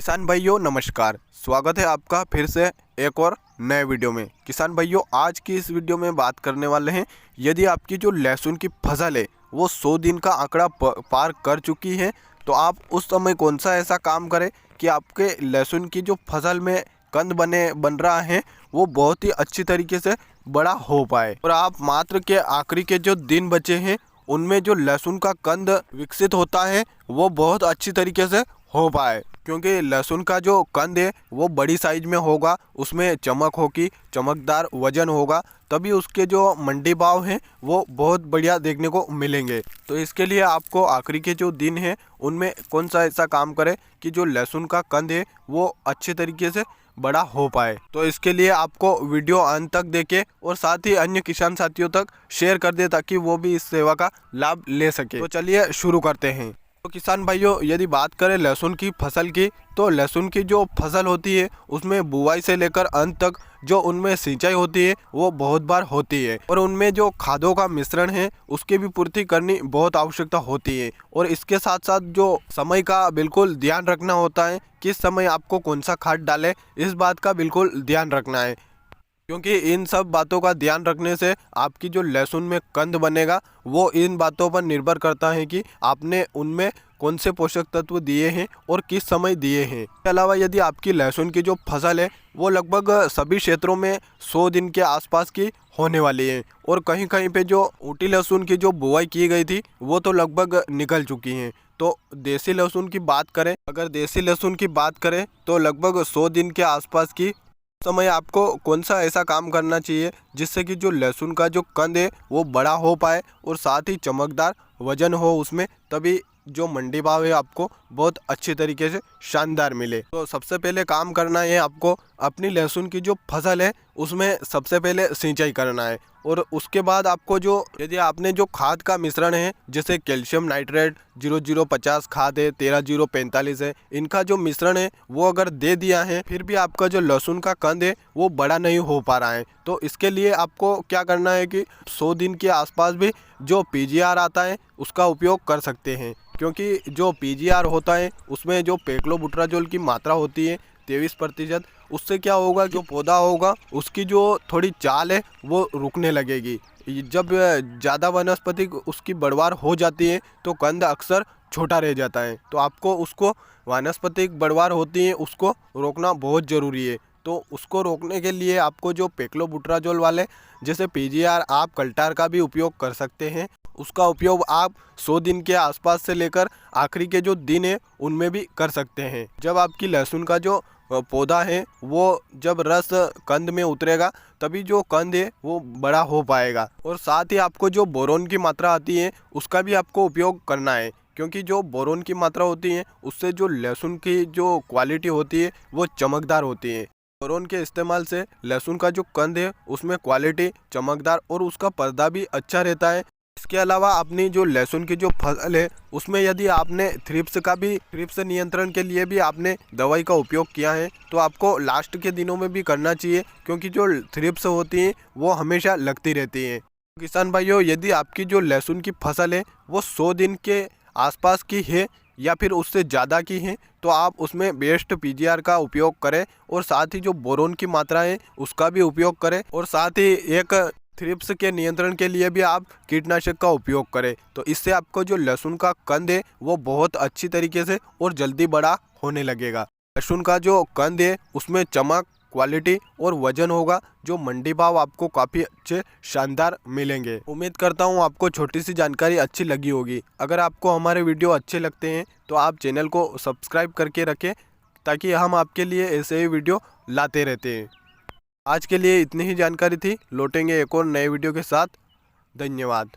किसान भाइयों नमस्कार, स्वागत है आपका फिर से एक और नए वीडियो में। किसान भाइयों आज की इस वीडियो में बात करने वाले हैं, यदि आपकी जो लहसुन की फसल है वो 100 दिन का आंकड़ा पार कर चुकी है तो आप उस समय कौन सा ऐसा काम करें कि आपके लहसुन की जो फसल में कंद बन रहा है वो बहुत ही अच्छी तरीके से बड़ा हो पाए और आप मात्र के आखिरी के जो दिन बचे हैं उनमें जो लहसुन का कंद विकसित होता है वो बहुत अच्छी तरीके से हो पाए। क्योंकि लहसुन का जो कंद है वो बड़ी साइज में होगा, उसमें चमक होगी, चमकदार वजन होगा, तभी उसके जो मंडी भाव हैं वो बहुत बढ़िया देखने को मिलेंगे। तो इसके लिए आपको आखिरी के जो दिन हैं उनमें कौन सा ऐसा काम करें कि जो लहसुन का कंद है वो अच्छे तरीके से बड़ा हो पाए। तो इसके लिए आपको वीडियो अंत तक देखें और साथ ही अन्य किसान साथियों तक शेयर कर दे ताकि वो भी इस सेवा का लाभ ले सके। तो चलिए शुरू करते हैं। तो किसान भाइयों यदि बात करें लहसुन की फसल की, तो लहसुन की जो फसल होती है उसमें बुआई से लेकर अंत तक जो उनमें सिंचाई होती है वो बहुत बार होती है और उनमें जो खादों का मिश्रण है उसकी भी पूर्ति करनी बहुत आवश्यकता होती है। और इसके साथ साथ जो समय का बिल्कुल ध्यान रखना होता है, किस समय आपको कौन सा खाद डालें, इस बात का बिल्कुल ध्यान रखना है। क्योंकि इन सब बातों का ध्यान रखने से आपकी जो लहसुन में कंद बनेगा वो इन बातों पर निर्भर करता है कि आपने उनमें कौन से पोषक तत्व दिए हैं और किस समय दिए हैं। इसके अलावा यदि आपकी लहसुन की जो फसल है वो लगभग सभी क्षेत्रों में 100 दिन के आसपास की होने वाली है और कहीं कहीं पे जो ऊटी लहसुन की जो बुआई की गई थी वो तो लगभग निकल चुकी हैं। तो देसी लहसुन की बात करें, अगर देसी लहसुन की बात करें तो लगभग 100 दिन के आसपास की समय आपको कौन सा ऐसा काम करना चाहिए जिससे कि जो लहसुन का जो कंद है वो बड़ा हो पाए और साथ ही चमकदार वजन हो उसमें, तभी जो मंडी भाव है आपको बहुत अच्छी तरीके से शानदार मिले। तो सबसे पहले काम करना है आपको अपनी लहसुन की जो फसल है उसमें सबसे पहले सिंचाई करना है और उसके बाद आपको जो यदि आपने जो खाद का मिश्रण है जैसे कैल्शियम नाइट्रेट 0050 खाद है, 13045 है, इनका जो मिश्रण है वो अगर दे दिया है फिर भी आपका जो लहसुन का कंद है वो बड़ा नहीं हो पा रहा है, तो इसके लिए आपको क्या करना है कि 100 दिन के आसपास भी जो पीजीआर आता है उसका उपयोग कर सकते हैं। क्योंकि जो पीजीआर होता है उसमें जो पेक्लोबुटराजोल की मात्रा होती है 23%, उससे क्या होगा जो पौधा होगा उसकी जो थोड़ी चाल है वो रुकने लगेगी। जब ज़्यादा वनस्पति उसकी बढ़वार हो जाती है तो कंद अक्सर छोटा रह जाता है, तो आपको उसको वानस्पतिक बढ़वार होती है उसको रोकना बहुत ज़रूरी है। तो उसको रोकने के लिए आपको जो पेक्लोबुटराजोल वाले जैसे पीजीआर आप कल्टार का भी उपयोग कर सकते हैं। उसका उपयोग आप 100 दिन के आसपास से लेकर आखिरी के जो दिन है उनमें भी कर सकते हैं। जब आपकी लहसुन का जो पौधा है वो जब रस कंद में उतरेगा तभी जो कंद है वो बड़ा हो पाएगा। और साथ ही आपको जो बोरोन की मात्रा आती है उसका भी आपको उपयोग करना है, क्योंकि जो बोरोन की मात्रा होती है उससे जो लहसुन की जो क्वालिटी होती है वो चमकदार होती है। बोरोन के इस्तेमाल से लहसुन का जो कंद है उसमें क्वालिटी चमकदार और उसका पर्दा भी अच्छा रहता है। इसके अलावा अपनी जो लहसुन की जो फसल है उसमें यदि आपने थ्रिप्स नियंत्रण के लिए भी आपने दवाई का उपयोग किया है तो आपको लास्ट के दिनों में भी करना चाहिए, क्योंकि जो थ्रिप्स होती हैं वो हमेशा लगती रहती हैं। किसान भाइयों यदि आपकी जो लहसुन की फसल है वो 100 दिन के आसपास की है या फिर उससे ज़्यादा की है तो आप उसमें बेस्ट पीजीआर का उपयोग करें और साथ ही जो बोरोन की मात्रा है उसका भी उपयोग करें और साथ ही एक थ्रिप्स के नियंत्रण के लिए भी आप कीटनाशक का उपयोग करें। तो इससे आपको जो लहसुन का कंद है वो बहुत अच्छी तरीके से और जल्दी बड़ा होने लगेगा। लहसुन का जो कंद है उसमें चमक, क्वालिटी और वजन होगा जो मंडी भाव आपको काफ़ी अच्छे शानदार मिलेंगे। उम्मीद करता हूँ आपको छोटी सी जानकारी अच्छी लगी होगी। अगर आपको हमारे वीडियो अच्छे लगते हैं तो आप चैनल को सब्सक्राइब करके रखें ताकि हम आपके लिए ऐसे ही वीडियो लाते रहते हैं। आज के लिए इतनी ही जानकारी थी, लौटेंगे एक और नए वीडियो के साथ। धन्यवाद।